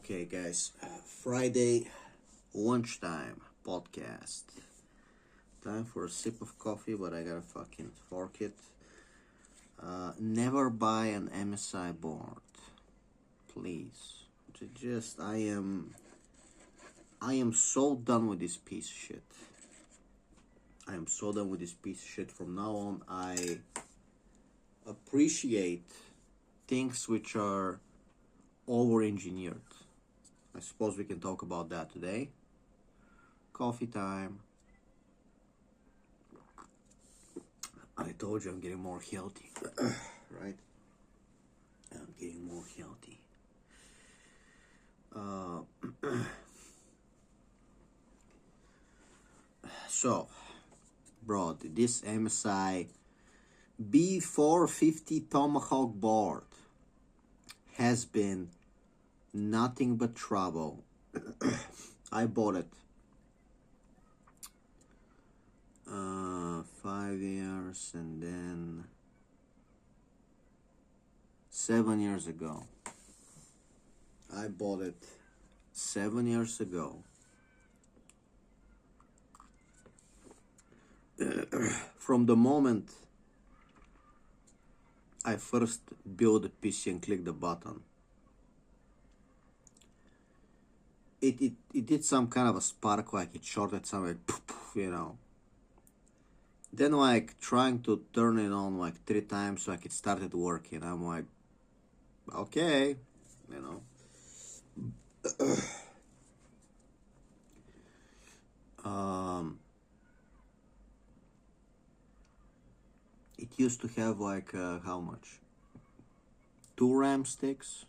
Okay, guys, Friday lunchtime podcast. Time for a sip of coffee, but I gotta fucking fork it. Never buy an MSI board, please. I am so done with this piece of shit. I am so done with this piece of shit. From now on, I appreciate things which are over-engineered. I suppose we can talk about that today. Coffee time. I told you I'm getting more healthy, right? I'm getting more healthy. So, bro, this MSI B450 Tomahawk board has been nothing but trouble. I bought it 5 years and then 7 years ago. I bought it 7 years ago. From the moment I first built the PC and clicked the button, it did some kind of a spark, like it shorted somewhere, you know. Then like trying to turn it on like 3 times, like it started working. I'm like, okay, you know. It used to have like how much? 2 RAM sticks.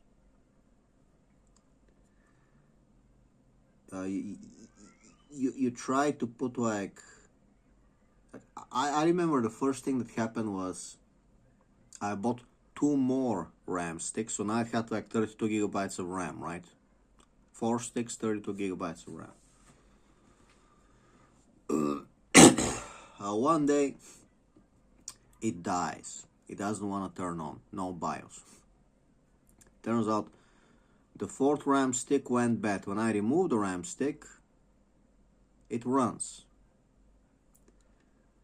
You try to put like I remember the first thing that happened was I bought 2 more RAM sticks, so now I had like 32 gigabytes of RAM, right? 4 sticks, 32 gigabytes of RAM. One day it dies. It doesn't want to turn on. No BIOS. Turns out the 4th RAM stick went bad. When I removed the RAM stick, it runs.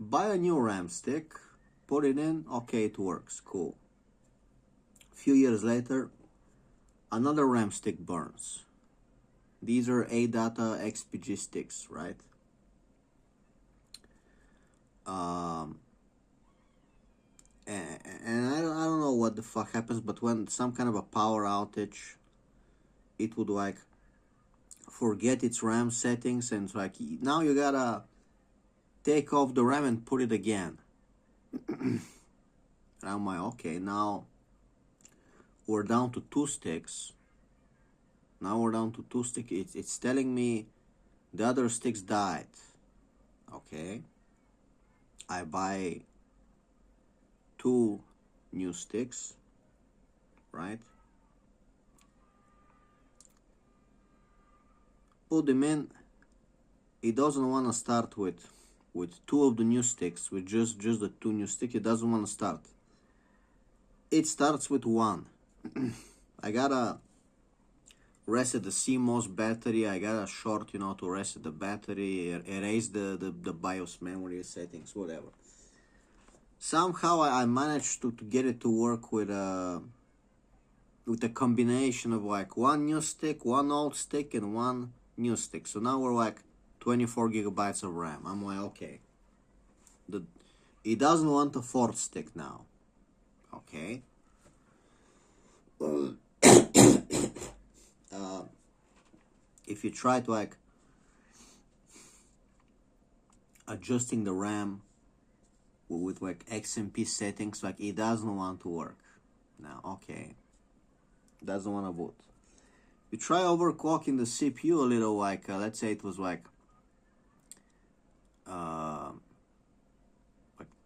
Buy a new RAM stick, put it in, okay, it works, cool. A few years later, another RAM stick burns. These are ADATA XPG sticks, right? And I don't know what the fuck happens, but when some kind of a power outage, it would like forget its RAM settings, and it's like, now you gotta take off the RAM and put it again. And I'm like, okay, now we're down to 2 sticks. Now we're down to 2 sticks. It's telling me the other sticks died. Okay. I buy 2 new sticks, right? Put them in. It doesn't want to start with 2 of the new sticks, with just the 2 new sticks. It doesn't want to start. It starts with 1. I gotta reset the CMOS battery. I gotta short, to reset the battery, erase the BIOS memory settings, whatever. Somehow I managed to get it to work with a combination of like 1 new stick, 1 old stick, and 1 new stick. So now we're like 24 gigabytes of RAM. I'm like, okay. It doesn't want a 4th stick now. Okay. If you try to like adjusting the RAM with like XMP settings, like it doesn't want to work now. Okay, doesn't want to boot. You try overclocking the CPU a little, like let's say it was like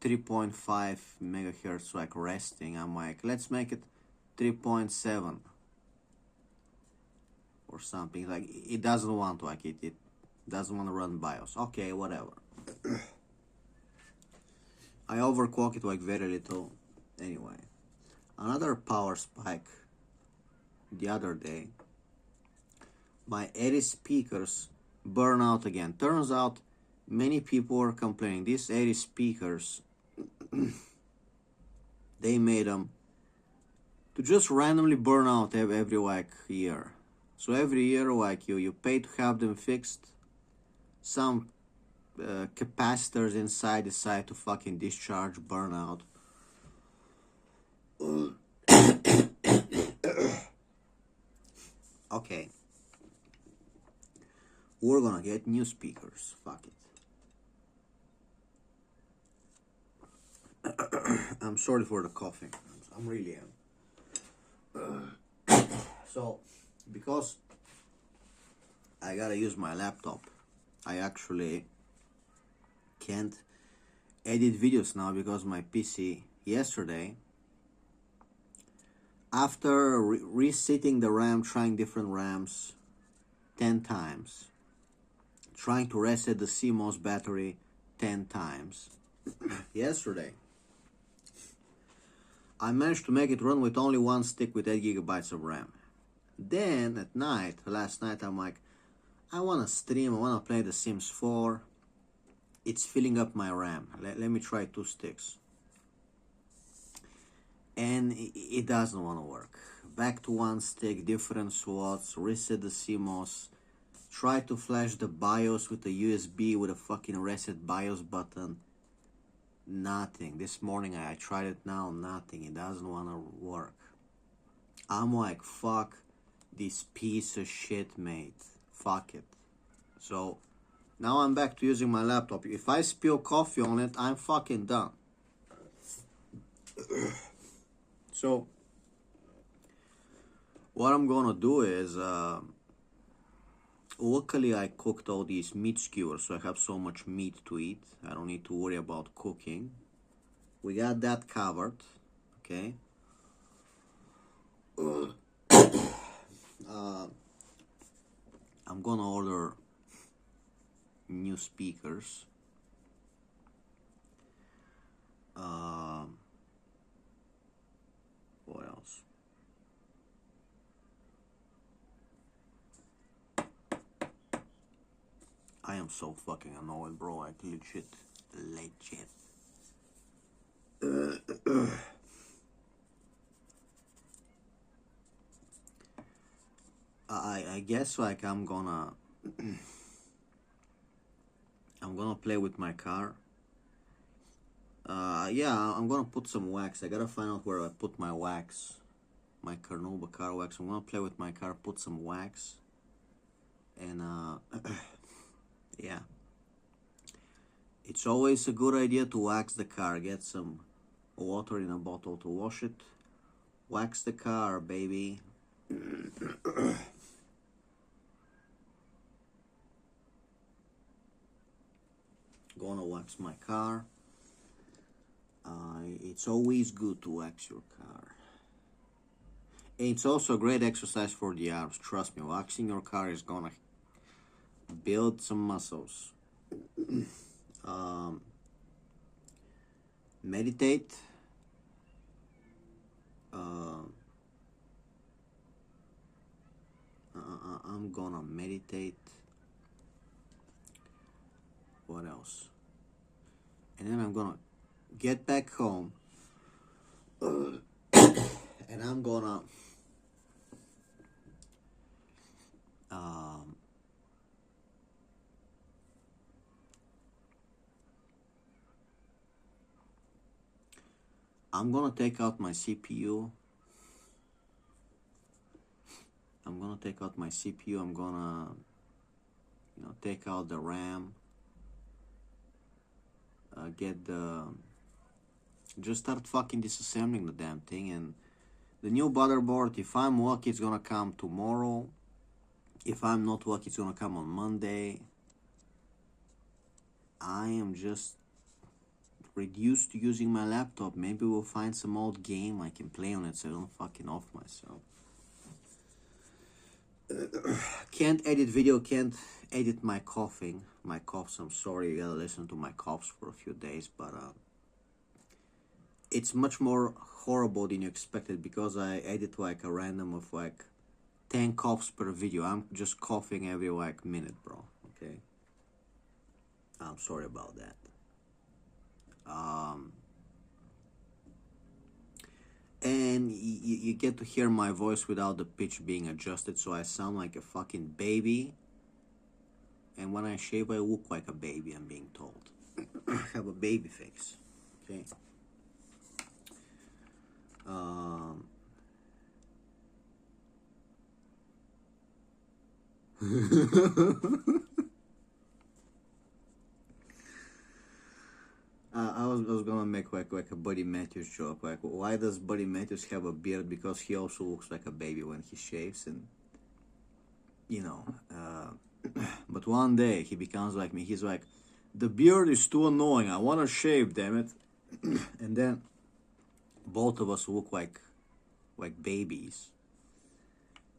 3.5 megahertz, like resting. I'm like, let's make it 3.7 or something. Like it doesn't want to, like it doesn't want to run BIOS. Okay, whatever. I overclock it like very little. Anyway, another power spike the other day. my 80 speakers burn out again. Turns out many people are complaining. These 80 speakers, they made them to just randomly burn out every like year. So every year, like you pay to have them fixed. Some capacitors inside decide to fucking discharge, burn out. Okay, we're gonna get new speakers. Fuck it. I'm sorry for the coughing. I'm really am. So, because I gotta use my laptop, I actually can't edit videos now because my PC yesterday, after resetting the RAM, trying different RAMs 10 times, trying to reset the CMOS battery 10 times, yesterday I managed to make it run with only one stick with 8 gigabytes of RAM. Then at night, last night, I'm like, I want to stream, I want to play The Sims 4. It's filling up my RAM. Let me try 2 sticks. And it doesn't want to work. Back to one stick, different slots, reset the CMOS, try to flash the BIOS with the USB with a fucking reset BIOS button. Nothing. This morning I tried it now, nothing. It doesn't want to work. I'm like, fuck this piece of shit, mate. Fuck it. So now I'm back to using my laptop. If I spill coffee on it, I'm fucking done. So what I'm gonna do is, luckily I cooked all these meat skewers, so I have so much meat to eat. I don't need to worry about cooking. We got that covered, okay? I'm gonna order new speakers. What else? I am so fucking annoyed, bro. Like legit. I guess like I'm gonna play with my car. Yeah, I'm gonna put some wax. I gotta find out where I put my wax, my Carnauba car wax. I'm gonna play with my car, put some wax, and yeah. It's always a good idea to wax the car. Get some water in a bottle to wash it. Wax the car, baby. Gonna wax my car. It's always good to wax your car. And it's also a great exercise for the arms. Trust me, waxing your car is gonna build some muscles. Meditate. I'm gonna meditate. What else? And then I'm gonna get back home and I'm gonna take out my CPU. I'm gonna take out my CPU. I'm gonna, take out the RAM. Just start fucking disassembling the damn thing. And the new motherboard, if I'm lucky, it's gonna come tomorrow. If I'm not lucky, it's gonna come on Monday. I am just reduced to using my laptop. Maybe we'll find some old game I can play on it so I don't fucking off myself. Can't edit video, can't edit my coughing. My coughs, I'm sorry, you gotta listen to my coughs for a few days, but it's much more horrible than you expected because I edit like a random of like 10 coughs per video. I'm just coughing every like minute, bro. Okay. I'm sorry about that. And you get to hear my voice without the pitch being adjusted, so I sound like a fucking baby. And when I shave, I look like a baby, I'm being told. I have a baby face. Okay. I was gonna make like a Buddy Matthews joke, like why does Buddy Matthews have a beard? Because he also looks like a baby when he shaves, and you know. But one day he becomes like me. He's like, the beard is too annoying. I want to shave, damn it. And then both of us look like babies.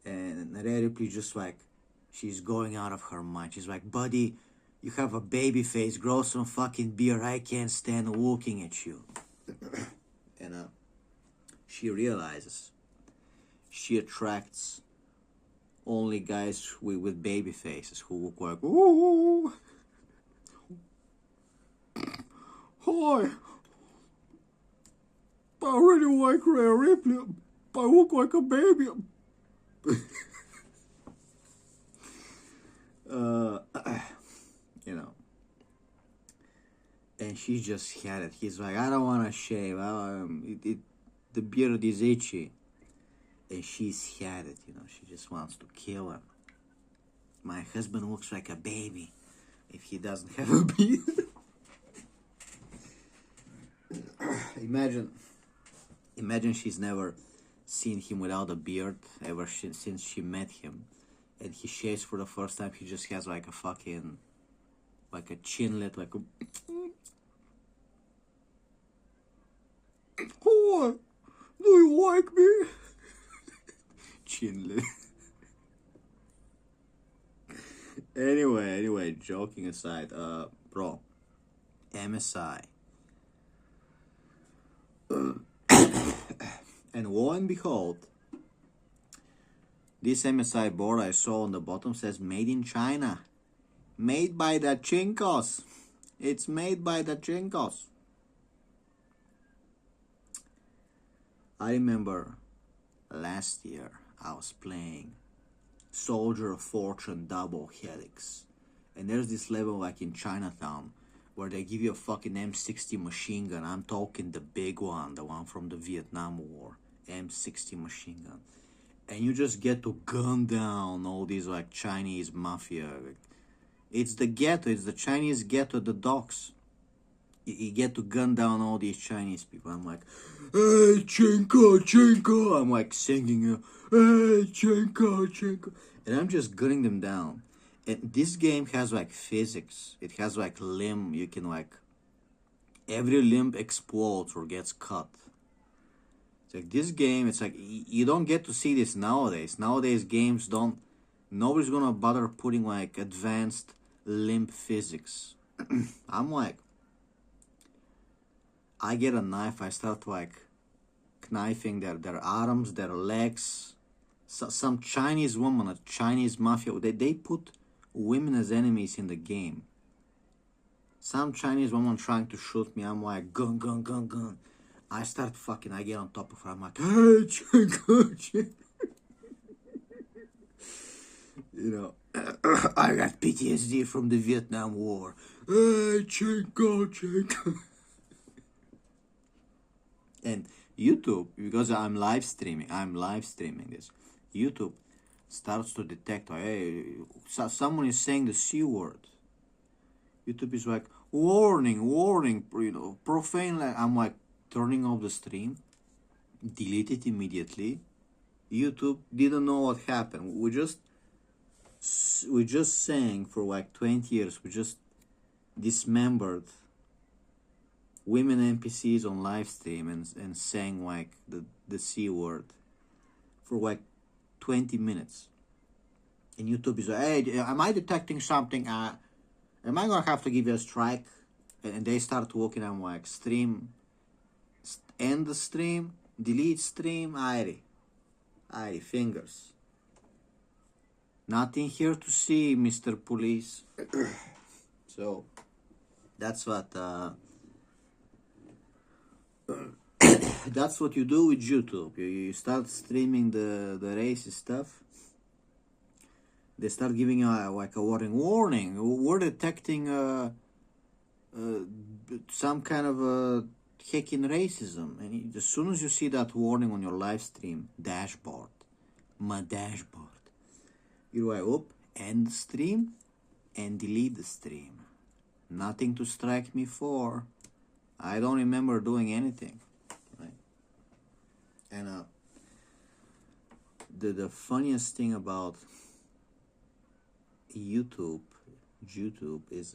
And Rhea Ripley just like, she's going out of her mind. She's like, buddy, you have a baby face. Grow some fucking beard. I can't stand looking at you. And she realizes she attracts only guys with baby faces who look like, ooh, hi, I really like Rhea Ripley. I look like a baby. You know. And she just had it. He's like, I don't want to shave. The beard is itchy. And she's had it, you know. She just wants to kill him. My husband looks like a baby if he doesn't have a beard. Imagine she's never seen him without a beard ever since she met him. And he shaves for the first time. He just has like a fucking, like a chinlet, like a... Oh, do you like me? Chinlet. Anyway, joking aside, bro, MSI. And lo and behold, this MSI board I saw on the bottom says made in China. Made by the Chinkos. It's made by the Chinkos. I remember last year I was playing Soldier of Fortune Double Helix. And there's this level like in Chinatown where they give you a fucking M60 machine gun. I'm talking the big one, the one from the Vietnam War. M60 machine gun. And you just get to gun down all these like Chinese mafia. It's the ghetto, it's the Chinese ghetto at the docks. You get to gun down all these Chinese people. I'm like, hey, Chinko, Chinko. I'm like singing, hey, Chinko, Chinko. And I'm just gunning them down. And this game has like physics. It has like limb. You can like, every limb explodes or gets cut. It's like this game, it's like, you don't get to see this nowadays. Nowadays games don't, nobody's gonna bother putting like advanced limb physics. I'm like, I get a knife, I start like knifing their arms, their legs. Some Chinese woman, a Chinese mafia, they put women as enemies in the game. Some Chinese woman trying to shoot me, I'm like, gun, gun, gun, gun. I start fucking, I get on top of her, I'm like, hey, Chinko. You know, I got PTSD from the Vietnam War. Hey, Chinko. And YouTube, because I'm live streaming this. YouTube starts to detect, hey, someone is saying the C word. YouTube is like, warning, you know, profane. I'm like, turning off the stream, delete it immediately. YouTube didn't know what happened. We just sang for like 20 years. We just dismembered women NPCs on live stream and sang like the C word for like 20 minutes. And YouTube is like, hey, am I detecting something? Am I gonna have to give you a strike? And they start walking. I'm like, stream, end the stream, delete stream, aye, fingers. Nothing here to see, Mr. Police. So that's what that's what you do with YouTube. You start streaming the racist stuff. They start giving you like a warning. We're detecting some kind of hacking racism, and as soon as you see that warning on your live stream dashboard, my dashboard, you're like, oh, end the stream and delete the stream. Nothing to strike me for. I don't remember doing anything. Right? And the funniest thing about YouTube is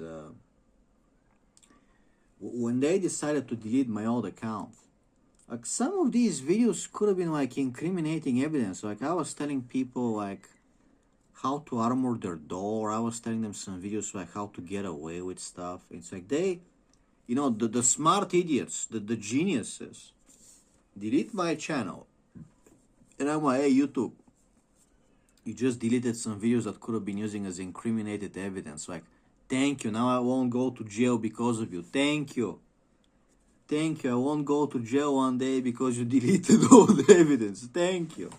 when they decided to delete my old account. Like some of these videos could have been like incriminating evidence. Like I was telling people like how to armor their door. I was telling them some videos like how to get away with stuff. It's like they, you know, the smart idiots, the geniuses, delete my channel. And I'm like, hey, YouTube, you just deleted some videos that could have been using as incriminated evidence. Like, thank you. Now I won't go to jail because of you. Thank you. Thank you. I won't go to jail one day because you deleted all the evidence. Thank you.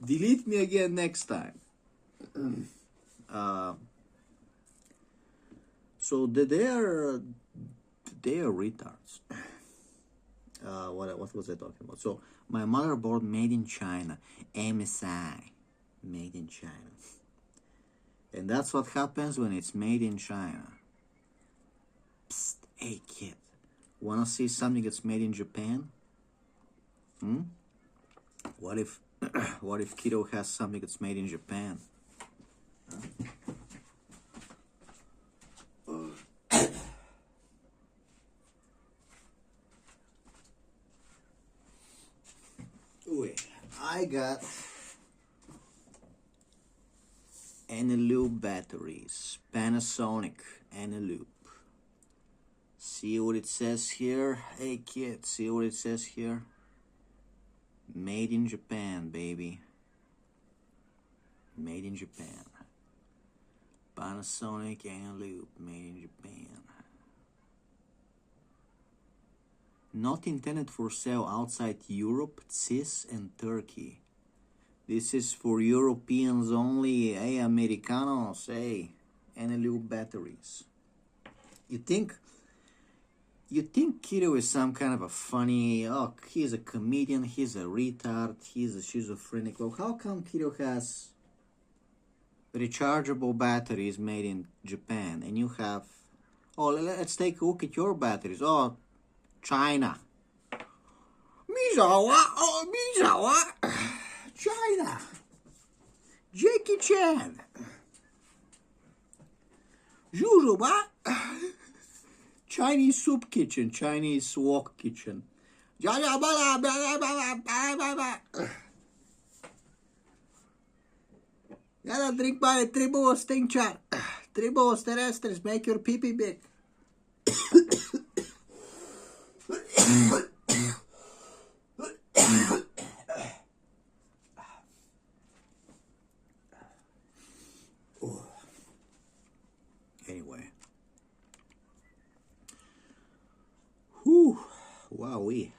Delete me again next time. So they are retards. What was I talking about? So my motherboard made in China, MSI, made in China, and that's what happens when it's made in China. Psst, hey kid, wanna see something that's made in Japan? What if what if Kiddo has something that's made in Japan? I got Eneloop batteries, Panasonic Eneloop. See what it says here? Hey kid, see what it says here? Made in Japan, baby. Made in Japan. Panasonic Eneloop, made in Japan. Not intended for sale outside Europe, CIS, and Turkey. This is for Europeans only. Hey, Americanos, hey, Eneloop batteries. You think Kiddo is some kind of a funny, oh, he's a comedian, he's a retard, he's a schizophrenic. Well, how come Kiddo has rechargeable batteries made in Japan and you have, oh, let's take a look at your batteries. Oh, China. Mizawa, oh, Mizawa. China. Jackie Chan. Jujuba. Chinese soup kitchen, Chinese wok kitchen. Gotta drink by tribos tincture. Tribos terrestres, make your pee-pee big. Anyway. Whew. Wowee.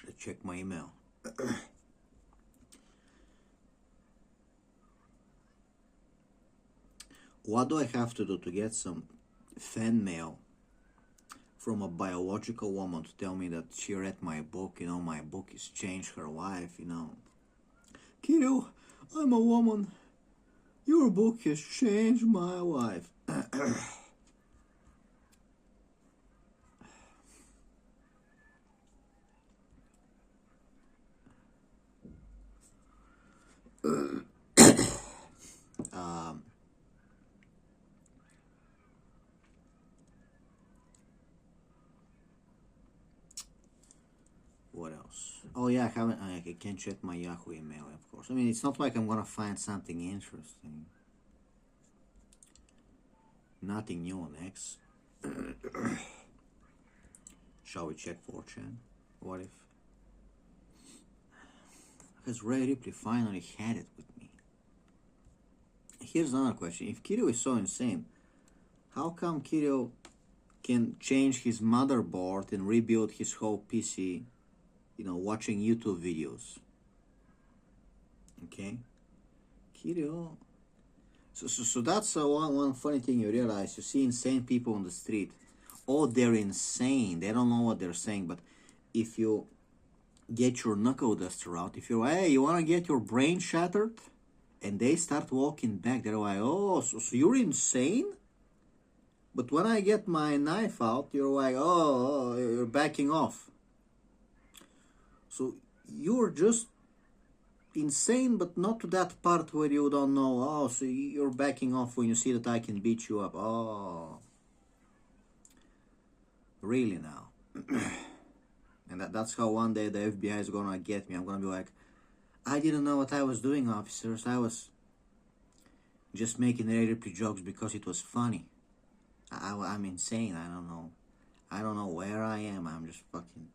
Let's check my email. What do I have to do to get some fan mail from a biological woman to tell me that she read my book, you know, my book has changed her life, you know? Kiddo, I'm a woman. Your book has changed my life. What else? Oh yeah, I can't check my Yahoo email, of course. I mean, it's not like I'm gonna find something interesting. Nothing new on X. Shall we check 4chan? What if? Because Ray Ripley finally had it with me. here's another question. If Kiryu is so insane, how come Kiryu can change his motherboard and rebuild his whole PC, watching YouTube videos? Okay? Kiryu. So that's one funny thing you realize. You see insane people on the street. Oh, they're insane. They don't know what they're saying. But if you get your knuckle duster out, if you're, hey, you want to get your brain shattered? And they start walking back. They're like, oh, so you're insane? But when I get my knife out, you're like, oh, you're backing off. So you're just insane, but not to that part where you don't know, oh, so you're backing off when you see that I can beat you up. Oh. Really now? And that's how one day the FBI is gonna get me. I'm gonna be like, I didn't know what I was doing, officers. I was just making Ray Ripley jokes because it was funny. I'm insane. I don't know. I don't know where I am. I'm just fucking,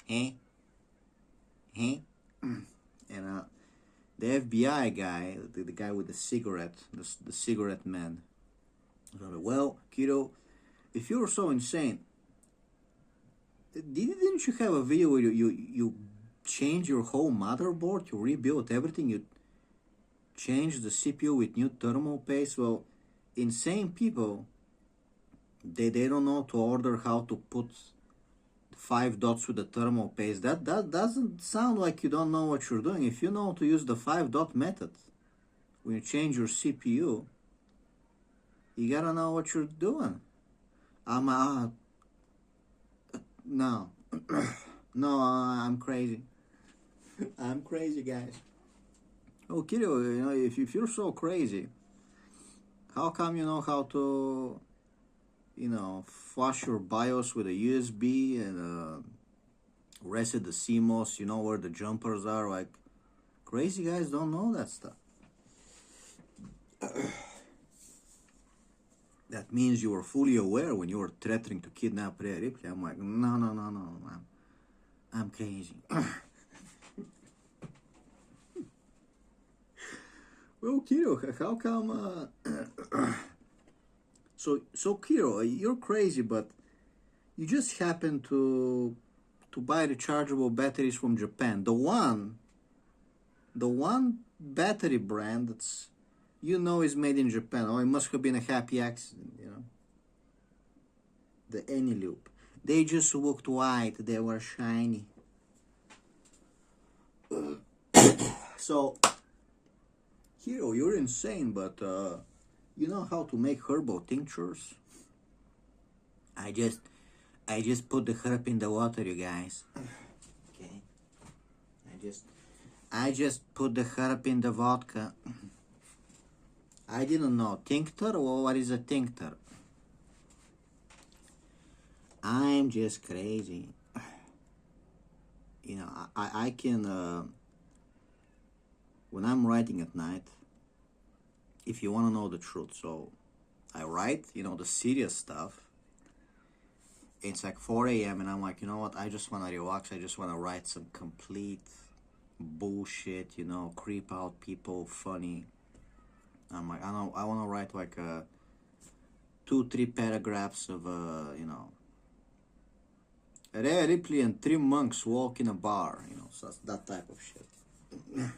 and the FBI guy, the guy with the cigarette, the cigarette man. Well, Kiryu, if you're so insane, didn't you have a video where you change your whole motherboard, you rebuilt everything, you change the CPU with new thermal paste? Well, insane people, they don't know to order how to put 5 dots with the thermal paste. That doesn't sound like you don't know what you're doing. If you know to use the 5-dot method when you change your CPU, you gotta know what you're doing. No. No, I'm crazy. I'm crazy, guys. Oh, Kiryu, if you're so crazy, how come you know how to, flash your BIOS with a USB and reset the CMOS, you know where the jumpers are? Like, crazy guys don't know that stuff. That means you were fully aware when you were threatening to kidnap Rhea Ripley. I'm like, no, I'm crazy. Well, Kiryu, how come? So Kiryu, you're crazy, but you just happen to buy rechargeable batteries from Japan. The one battery brand that's is made in Japan. Oh, it must have been a happy accident, The Eneloop. They just looked white. They were shiny. So, Kiryu, you're insane, but you know how to make herbal tinctures? I just put the herb in the water, you guys. Okay. I just put the herb in the vodka. I didn't know. Tincture? Well, what is a tincture? I'm just crazy. I can, when I'm writing at night, if you want to know the truth, so I write, the serious stuff. It's like 4 a.m. and I'm like, you know what? I just want to relax. I just want to write some complete bullshit, creep out people, funny. I'm like, I want to write like 2-3 paragraphs of, Rhea Ripley and 3 monks walk in a bar, so that type of shit.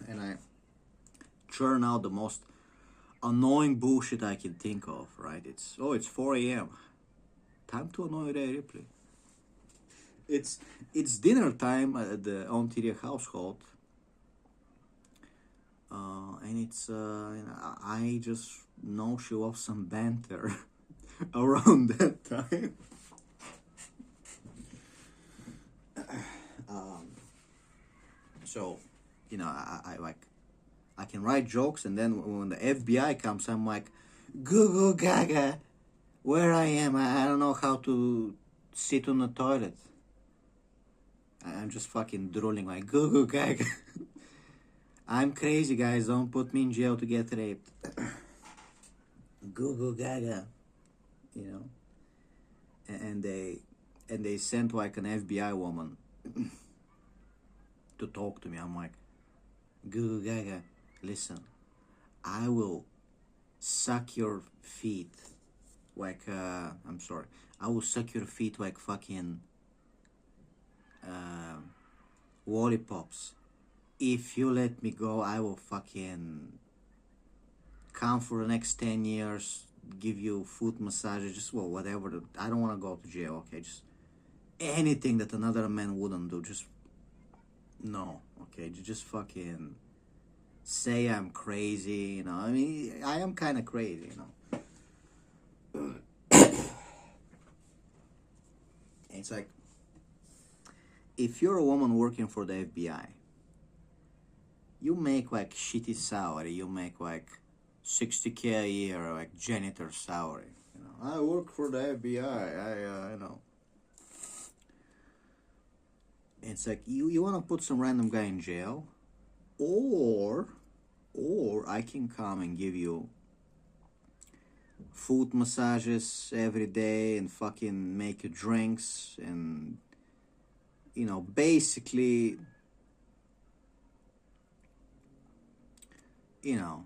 And I churn out the most annoying bullshit I can think of, right? It's 4 a.m. Time to annoy Rhea Ripley. It's dinner time at the Ontario household. And it's, I just know she loves some banter around that time. So, I can write jokes, and then when the FBI comes, I'm like, goo goo gaga, where I am, I don't know how to sit on the toilet. I'm just fucking drooling like, goo goo gaga. I'm crazy, guys. Don't put me in jail to get raped. Goo goo gaga, And they sent like an FBI woman to talk to me. I'm like, goo goo gaga, listen, I will suck your feet like I'm sorry. I will suck your feet like fucking uh, lollipops. If you let me go, I will fucking come for the next 10 years, give you foot massages, just well, whatever. I don't want to go to jail, okay? Just anything that another man wouldn't do, just no, okay? Just fucking say I'm crazy, you know? I mean, I am kind of crazy, you know? It's like, if you're a woman working for the FBI, you make like shitty salary, you make like 60K a year, like janitor salary. You know, I work for the FBI. You know, it's like you want to put some random guy in jail, or I can come and give you foot massages every day and fucking make you drinks and you know basically you know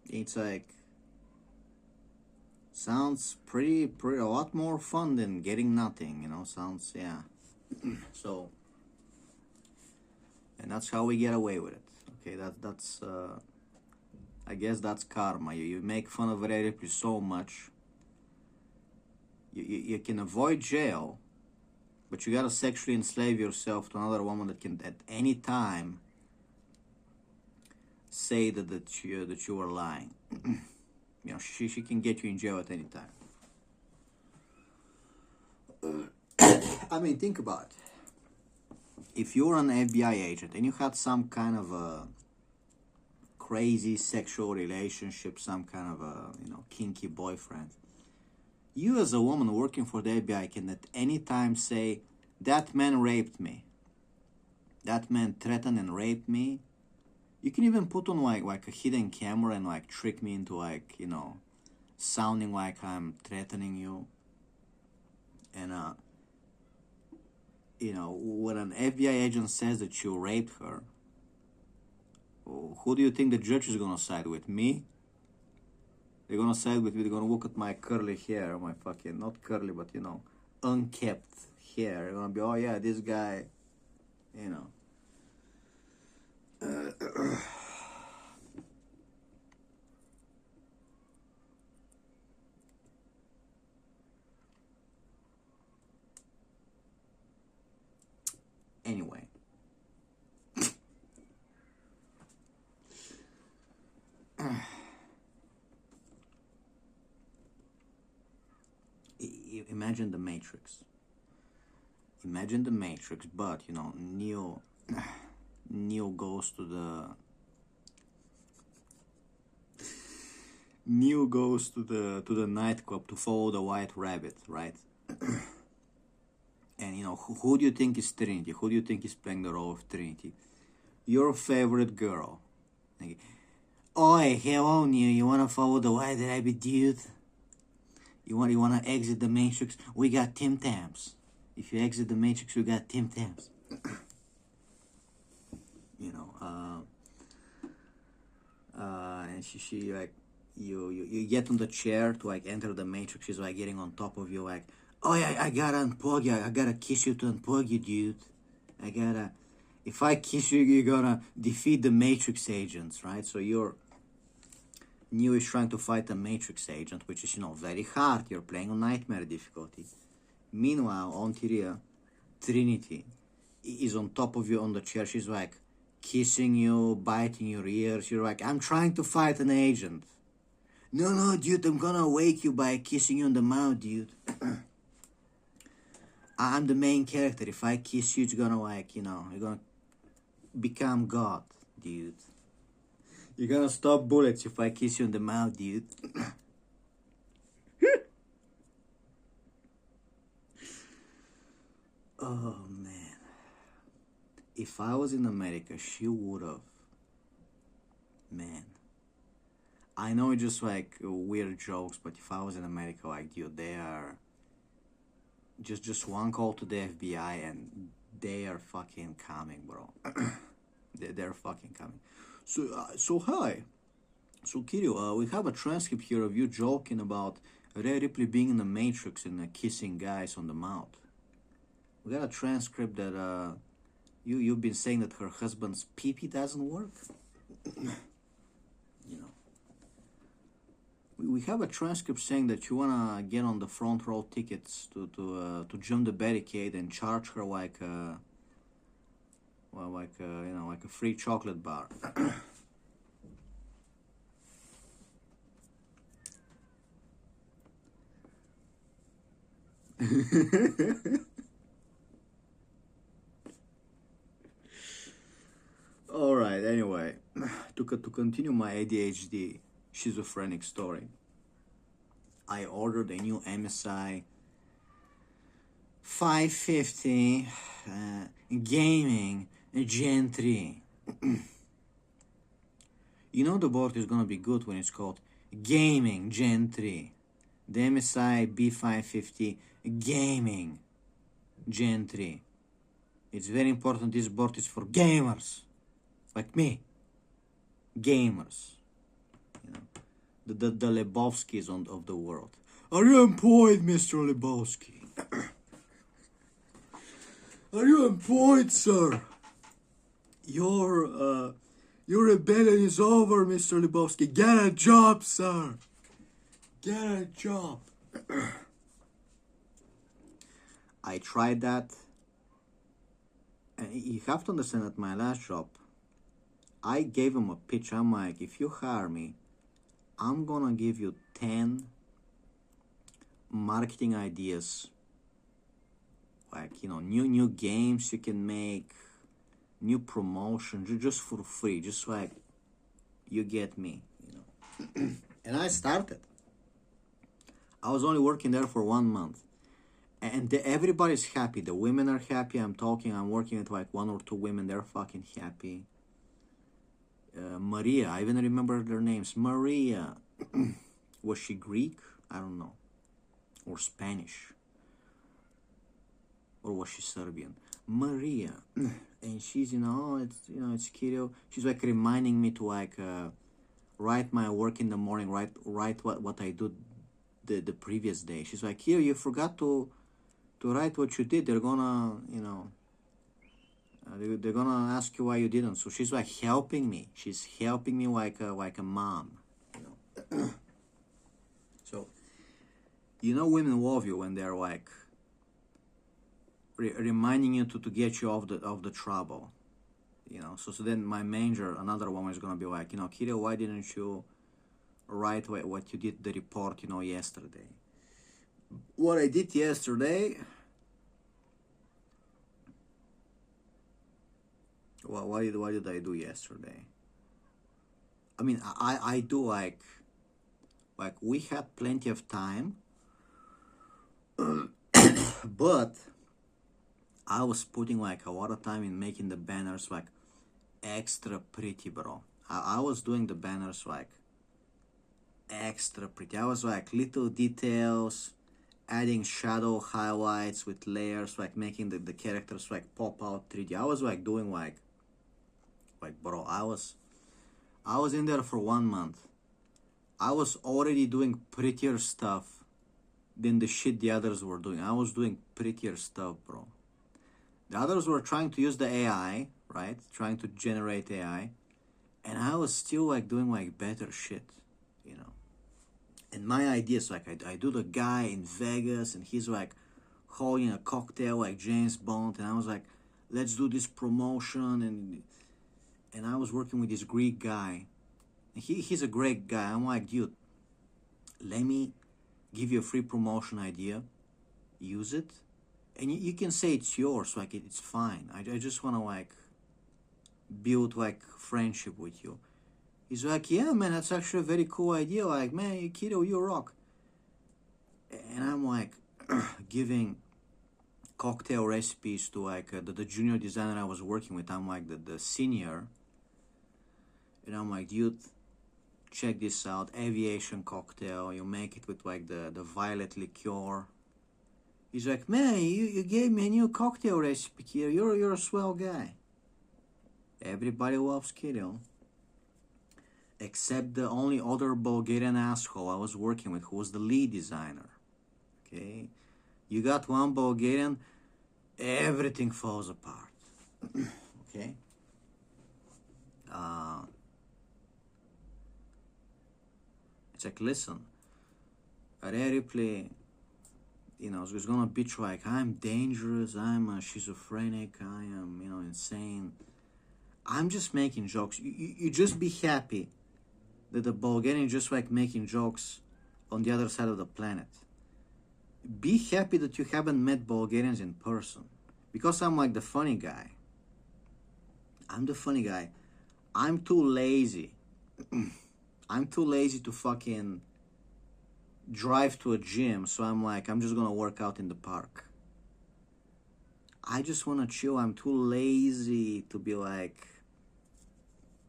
it's like sounds pretty a lot more fun than getting nothing, you know. Sounds yeah. So and that's how we get away with it. Okay, that's I guess that's karma. You make fun of rape so much. You can avoid jail, but you gotta sexually enslave yourself to another woman that can at any time say that you are lying. You know, she can get you in jail at any time. I mean, think about it. If you're an FBI agent and you had some kind of a crazy sexual relationship, some kind of a kinky boyfriend, you as a woman working for the FBI can at any time say, that man raped me. That man threatened and raped me. You can even put on like a hidden camera and like trick me into like, sounding like I'm threatening you. And when an FBI agent says that you raped her, who do you think the judge is gonna side with? Me? They're gonna side with me. They're gonna look at my curly hair, my fucking, not curly, but unkept hair. They're gonna be, oh yeah, this guy, Anyway. Imagine the Matrix. Imagine the Matrix, but Neo goes to the nightclub to follow the white rabbit, right? And who do you think is Trinity? Who do you think is playing the role of Trinity? Your favorite girl. Like, oi, hello, Neo. You wanna follow the white rabbit, dude? You wanna exit the Matrix? We got Tim Tams. If you exit the Matrix, we got Tim Tams. And she like you get on the chair to like enter the Matrix. She's like getting on top of you, like, oh yeah, I gotta unplug you. I gotta kiss you to unplug you, dude. If I kiss you, you're gonna defeat the Matrix agents, right? So Neo is trying to fight a Matrix agent, which is very hard. You're playing on nightmare difficulty. Meanwhile, on Tyria, Trinity is on top of you on the chair. She's like kissing you, biting your ears. You're like, I'm trying to fight an agent. No, dude, I'm gonna wake you by kissing you on the mouth, dude. I'm the main character. If I kiss you, it's gonna you're gonna become God, dude. You're gonna stop bullets if I kiss you on the mouth, dude. Oh, man. If I was in America, she would've. Man. I know it's just like weird jokes, but if I was in America, like, dude, they are just one call to the FBI and they are fucking coming, bro. They're fucking coming. So hi. So Kirill, we have a transcript here of you joking about Rhea Ripley being in the Matrix and kissing guys on the mouth. We got a transcript that you've been saying that her husband's pee-pee doesn't work. You know, we have a transcript saying that you wanna get on the front row tickets to jump the barricade and charge her like like a free chocolate bar. All right. Anyway, to continue my ADHD schizophrenic story, I ordered a new MSI 550 gaming Gen 3. You know the board is gonna be good when it's called Gaming Gen 3. The MSI B550 Gaming Gen 3. It's very important this board is for gamers. Like me. Gamers. You know. The Lebowskis of the world. Are you employed, Mr. Lebowski? Are you employed, sir? Your rebellion is over, Mr. Lebowski. Get a job, sir. Get a job. I tried that. And you have to understand that my last job, I gave him a pitch. I'm like, if you hire me, I'm gonna give you 10 marketing ideas. Like, new games you can make, new promotions, just for free. Just like, you get me, And I started. I was only working there for 1 month. And everybody's happy. The women are happy. I'm working with like 1 or 2 women. They're fucking happy. Maria, I even remember their names. Maria. Was she Greek? I don't know. Or Spanish. Or was she Serbian? Maria. And she's, it's Kirill. She's like reminding me to like write my work in the morning, write what I do the previous day. She's like, here, you forgot to write what you did. They're gonna, they're gonna ask you why you didn't. So she's like helping me. She's helping me like a mom. So, women love you when they're like reminding you to get you off the trouble. So then my manager, another woman, is gonna be like, Kirill, why didn't you write what you did the report, yesterday? What I did yesterday. Well, what did I do yesterday? I mean, I do like we had plenty of time, but I was putting like a lot of time in making the banners like extra pretty, bro. I was doing the banners like extra pretty. I was like little details, adding shadow highlights with layers, like making the characters like pop out 3D. I was like doing like bro, I was in there for 1 month. I was already doing prettier stuff than the shit the others were doing. I was doing prettier stuff, bro. The others were trying to use the AI, right? Trying to generate AI. And I was still like doing like better shit, And my ideas, like I do the guy in Vegas and he's like holding a cocktail like James Bond. And I was like, let's do this promotion. And I was working with this Greek guy. He's a great guy. I'm like, dude, let me give you a free promotion idea. Use it. And you can say it's yours, like it's fine. I just want to like build like friendship with you. He's like, yeah, man, that's actually a very cool idea. Like, man, Kirill, you rock. And I'm like giving cocktail recipes to like the junior designer I was working with. I'm like the senior. And I'm like, dude, check this out. Aviation cocktail. You make it with like the violet liqueur. He's like, man, you gave me a new cocktail recipe here. You're a swell guy. Everybody loves Kirill, except the only other Bulgarian asshole I was working with, who was the lead designer. Okay, you got one Bulgarian, everything falls apart. Okay. It's like, listen, Rhea Ripley, is gonna bitch like, I'm dangerous, I'm a schizophrenic, I am, insane. I'm just making jokes. You just be happy that the Bulgarian just like making jokes on the other side of the planet. Be happy that you haven't met Bulgarians in person. Because I'm like the funny guy. I'm the funny guy. I'm too lazy. I'm too lazy to fucking drive to a gym, so I'm like, I'm just gonna work out in the park. I just wanna chill. I'm too lazy to be like,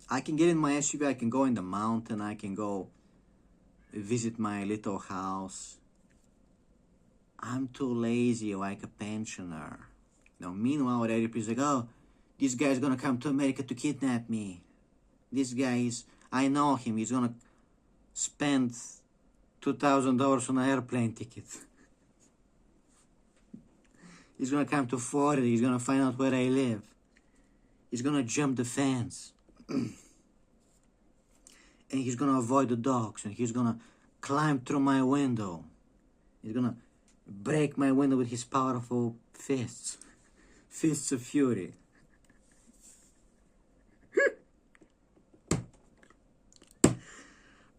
I can get in my SUV, I can go in the mountain, I can go visit my little house. I'm too lazy like a pensioner. Meanwhile, everybody's like, oh, this guy's gonna come to America to kidnap me. This guy is, I know him, he's gonna spend $2,000 on an airplane ticket. He's gonna come to Florida, he's gonna find out where I live. He's gonna jump the fence. And he's gonna avoid the dogs, and he's gonna climb through my window. He's gonna break my window with his powerful fists. Fists of fury.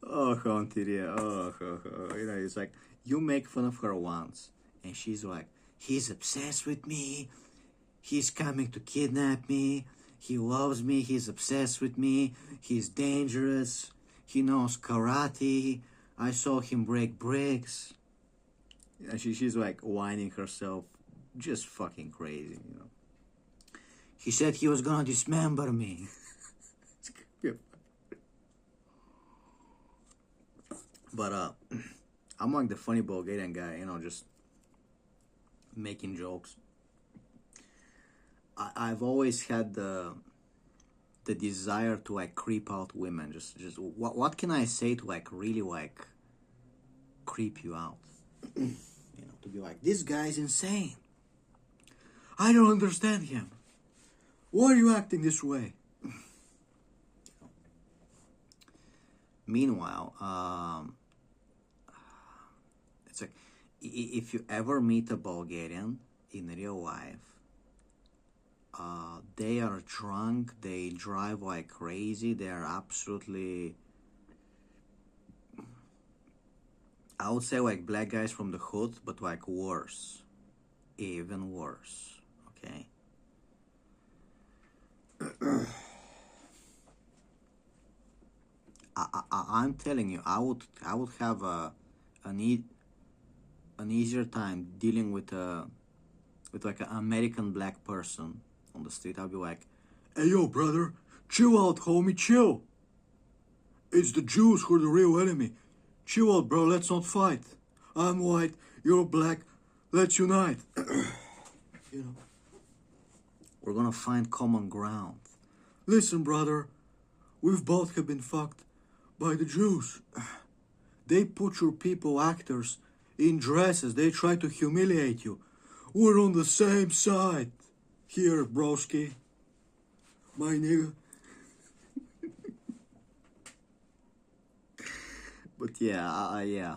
Oh, Hontiria. Oh. It's like, you make fun of her once, and she's like, he's obsessed with me. He's coming to kidnap me. He loves me. He's obsessed with me. He's dangerous. He knows karate. I saw him break bricks. And she's like whining herself, just fucking crazy, He said he was gonna dismember me. But I'm like the funny Bulgarian guy, just making jokes. I've always had the desire to like creep out women. Just what can I say to like really like creep you out? To be like, this guy's insane. I don't understand him. Why are you acting this way? Meanwhile, it's like, if you ever meet a Bulgarian in real life, they are drunk, they drive like crazy, they are absolutely, I would say like black guys from the hood, but like worse. Even worse, okay? I'm telling you, I would have an easier time dealing with like an American black person on the street. I'll be like, hey yo brother, chill out homie, chill. It's the Jews who are the real enemy. Chill out bro, let's not fight. I'm white, you're black, let's unite. We're gonna find common ground. Listen brother, we've both have been fucked by the Jews. They put your people, actors, in dresses. They try to humiliate you. We're on the same side. Here, broski. My nigga. But yeah, yeah.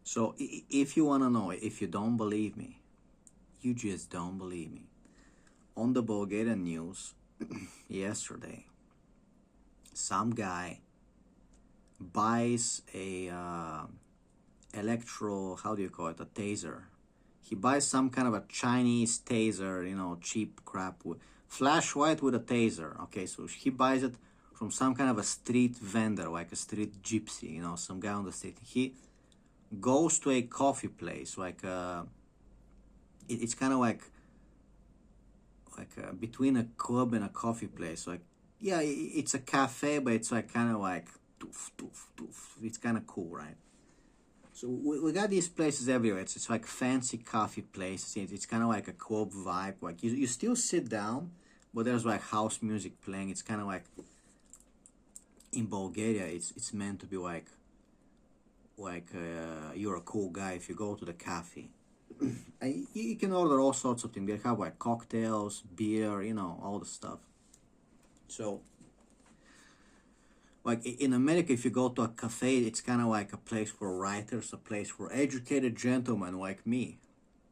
So if you want to know, if you don't believe me, you just don't believe me. On the Bulgarian news yesterday, some guy buys a how do you call it, a taser. He buys some kind of a Chinese taser, cheap crap, flash white with a taser. Okay, so he buys it from some kind of a street vendor, like a street gypsy, some guy on the street. He goes to a coffee place, like it's kind of like between a club and a coffee place. Like, yeah, it's a cafe, but it's like kind of like doof, doof, doof. It's kind of cool, right? So we got these places everywhere. It's like fancy coffee places. It's kind of like a club vibe. Like you still sit down, but there's like house music playing. It's kind of like in Bulgaria. It's meant to be like you're a cool guy if you go to the cafe. And you can order all sorts of things. They have like cocktails, beer, all the stuff. So like in America, if you go to a cafe, it's kind of like a place for writers, a place for educated gentlemen like me.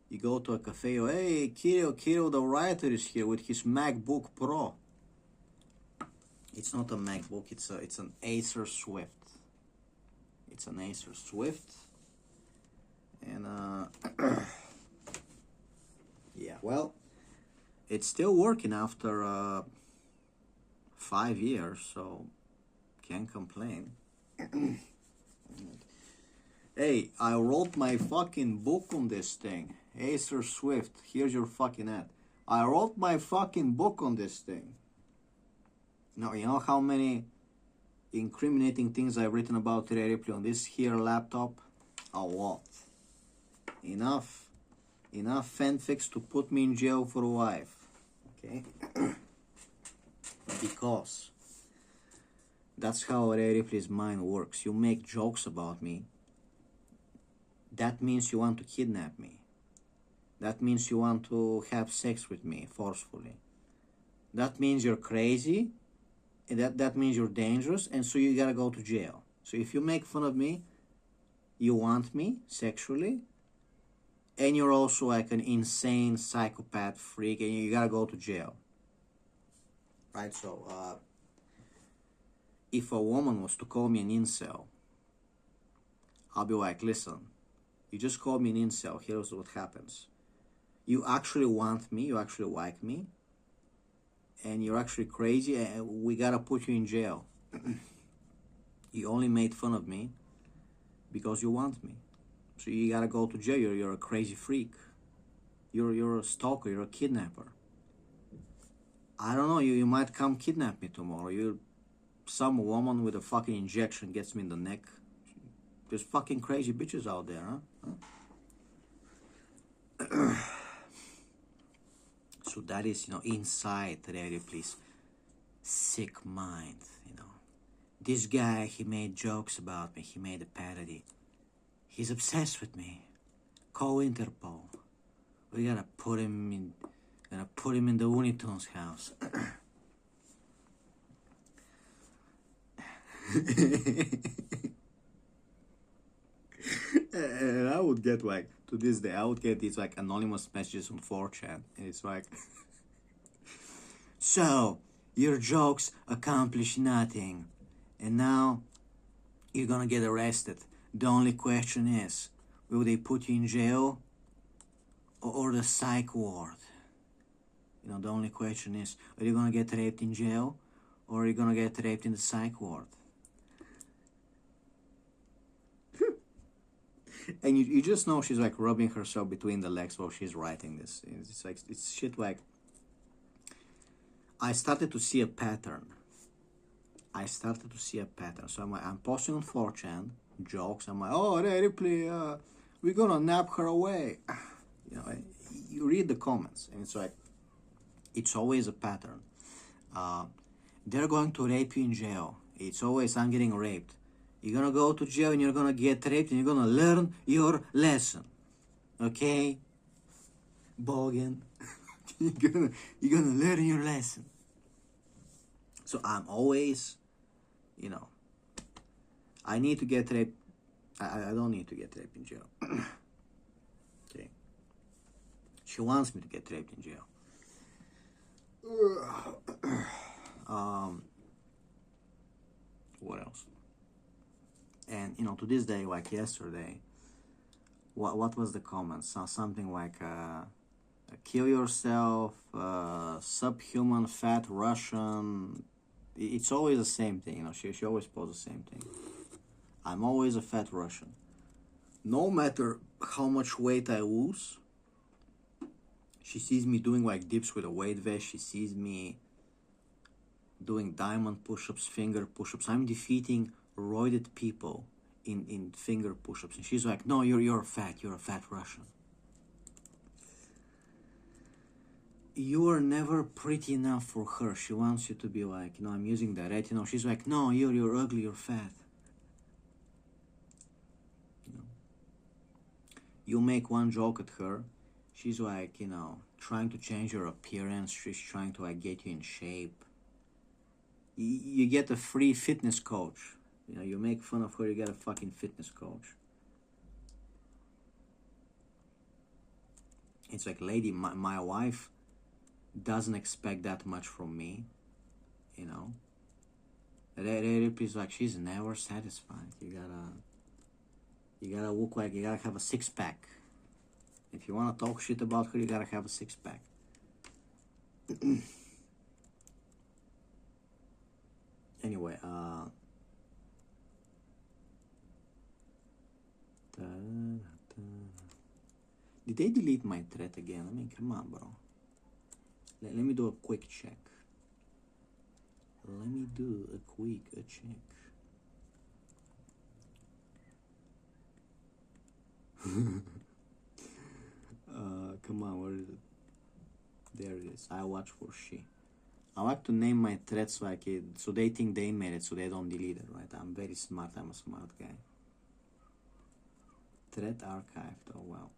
You go to a cafe, hey, Kirill the writer is here with his MacBook Pro. It's not a MacBook, it's an Acer Swift. It's an Acer Swift. And yeah, well, it's still working after 5 years, so can't complain. Hey, I wrote my fucking book on this thing. Acer Swift, here's your fucking ad. I wrote my fucking book on this thing. Now, you know how many incriminating things I've written about Rare Ripley on this here laptop? A lot. Enough fanfics to put me in jail for life. Okay? Because that's how Rare Ripley's mind works. You make jokes about me. That means you want to kidnap me. That means you want to have sex with me forcefully. That means you're crazy. And that means you're dangerous, and so you gotta go to jail. So if you make fun of me, you want me sexually, and you're also like an insane psychopath freak, and you gotta go to jail. Right? So if a woman was to call me an incel, I'll be like, listen, you just called me an incel, here's what happens. You actually want me, you actually like me, and you're actually crazy, and we gotta put you in jail. You only made fun of me because you want me. So you gotta go to jail, you're a crazy freak. You're a stalker, you're a kidnapper. I don't know, you might come kidnap me tomorrow. Some woman with a fucking injection gets me in the neck. There's fucking crazy bitches out there, huh? So that is, inside Rare Ripley's sick mind, This guy, he made jokes about me. He made a parody. He's obsessed with me. Call Interpol. We gotta put him in the Looney Tunes house. And I would get to this day, I would get these anonymous messages on 4chan, and it's like, so your jokes accomplish nothing, and now you're gonna get arrested. The only question is, will they put you in jail or the psych ward? The only question is, are you gonna get raped in jail or are you gonna get raped in the psych ward? And you just know she's rubbing herself between the legs while she's writing this. It's shit I started to see a pattern. So I'm posting on 4chan jokes. I'm like, oh, Rare Ripley, we're gonna nap her away. You read the comments, and it's always a pattern. They're going to rape you in jail. It's always, I'm getting raped. You're gonna go to jail and you're gonna get raped and you're gonna learn your lesson. Okay? Bogan. you're gonna learn your lesson. So I'm always, I need to get raped. I don't need to get raped in jail. Okay? She wants me to get raped in jail. What else? And to this day, yesterday, what was the comment? Something kill yourself, subhuman fat Russian. It's always the same thing, she always posts the same thing. I'm always a fat Russian. No matter how much weight I lose, she sees me doing dips with a weight vest. She sees me doing diamond push-ups, finger push-ups. I'm defeating roided people in finger push-ups, and she's like, no, you're a fat Russian. You are never pretty enough for her. She wants you to be like, I'm using the retinol. She's like, no, you're ugly, you're fat. You make one joke at her, she's like, trying to change your appearance. She's trying to like get you in shape. You get a free fitness coach. You make fun of her, you get a fucking fitness coach. It's like, lady, my wife doesn't expect that much from me, It's like, she's never satisfied. You gotta look like, you gotta have a six-pack. If you wanna talk shit about her, you gotta have a six-pack. Anyway, did they delete my thread again? I mean, come on, bro. Let me do a quick check. Come on, where is it? There it is. I watch for she. I like to name my threads like it, so they think they made it, so they don't delete it, right? I'm very smart. I'm a smart guy. Thread archived. Oh, wow.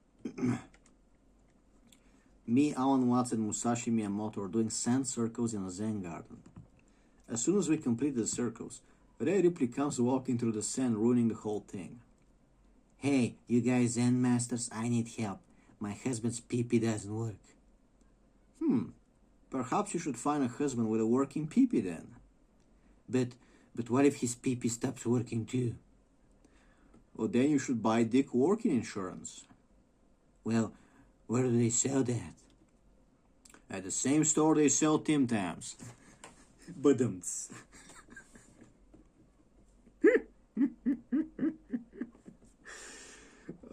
Me, Alan Watts, and Musashi Miyamoto are doing sand circles in a Zen garden. As soon as we complete the circles, Ray Ripley comes walking through the sand, ruining the whole thing. Hey, you guys Zen masters, I need help. My husband's pee-pee doesn't work. Perhaps you should find a husband with a working pee-pee then. But what if his pee-pee stops working too? Well, then you should buy dick working insurance. Well, where do they sell that? At the same store they sell Tim Tams. Badums.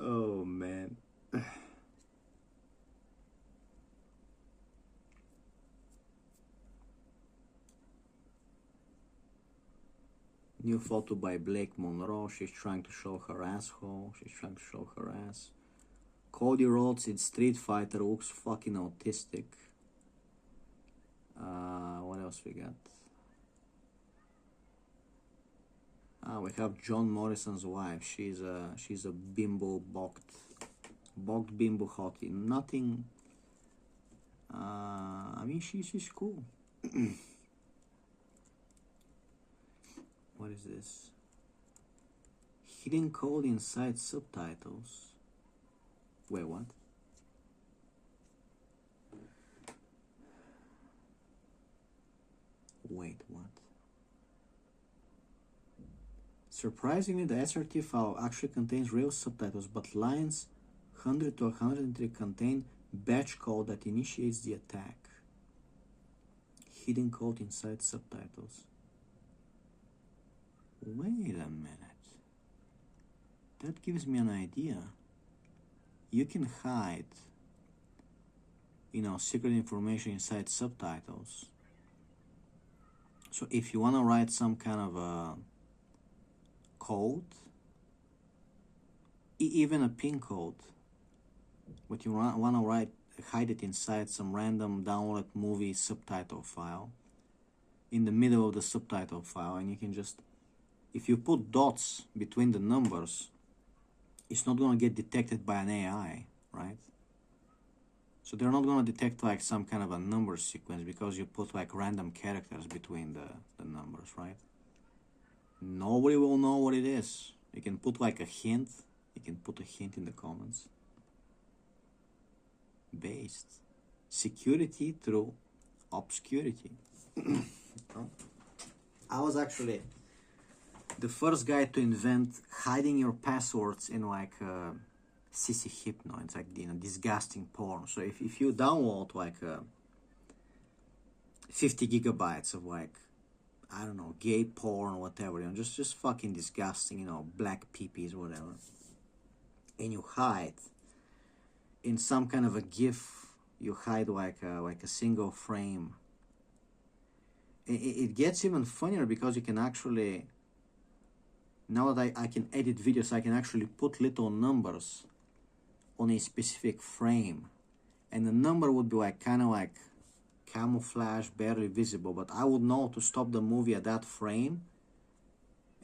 Oh, man. New photo by Blake Monroe. She's trying to show her asshole. She's trying to show her ass. Cody Rhodes in Street Fighter looks fucking autistic. What else we got? We have John Morrison's wife. She's a bimbo bogged bimbo hottie. Nothing. I mean, she's cool. What is this? Hidden code inside subtitles. Wait, what? Wait, what? Surprisingly, the SRT file actually contains real subtitles, but lines 100 to 103 contain batch code that initiates the attack. Hidden code inside subtitles. Wait a minute. That gives me an idea. You can hide, secret information inside subtitles. So if you want to write some kind of a code, even a pin code, but you want to hide it inside some random downloaded movie subtitle file, in the middle of the subtitle file, and you can just, if you put dots between the numbers, it's not going to get detected by an AI, right? So they're not going to detect like some kind of a number sequence because you put like random characters between the numbers, right? Nobody will know what it is. You can put like a hint. You can put a hint in the comments. Based. Security through obscurity. I was actually the first guy to invent hiding your passwords in like CC Hypno. It's like disgusting porn. So if you download like 50 gigabytes of like, I don't know, gay porn or whatever, just fucking disgusting, black peepees or whatever, and you hide in some kind of a GIF, you hide like a single frame. It gets even funnier because you can actually Now that I can edit videos, I can actually put little numbers on a specific frame, and the number would be like kind of like camouflage, barely visible, but I would know to stop the movie at that frame,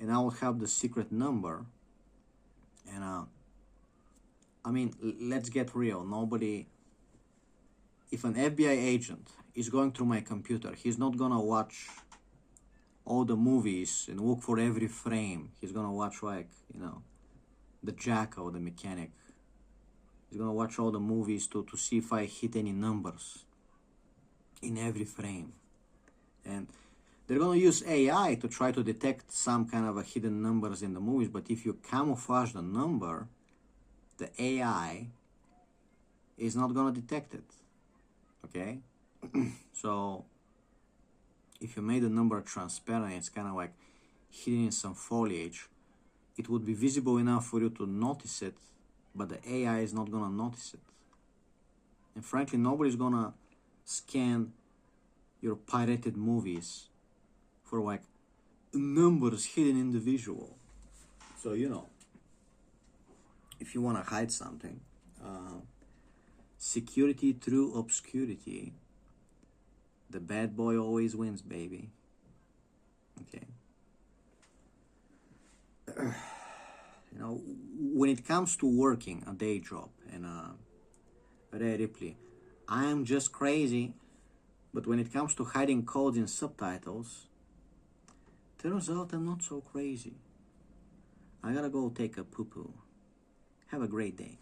and I would have the secret number. And I mean, let's get real. Nobody, if an FBI agent is going through my computer, he's not gonna watch all the movies and look for every frame. He's gonna watch, like, you know, the Jackal, the mechanic. He's gonna watch all the movies to see if I hit any numbers in every frame. And they're gonna use AI to try to detect some kind of a hidden numbers in the movies, but if you camouflage the number, the AI is not gonna detect it. Okay? So if you made the number transparent, it's kind of like hidden in some foliage, it would be visible enough for you to notice it, but the AI is not gonna notice it. And frankly, nobody's gonna scan your pirated movies for like numbers hidden in the visual. So, you know, if you wanna hide something, security through obscurity, the bad boy always wins, baby. Okay. You know, when it comes to working a day job, and Ray Ripley, I am just crazy, but when it comes to hiding codes in subtitles, turns out I'm not so crazy. I gotta go take a poo-poo. Have a great day.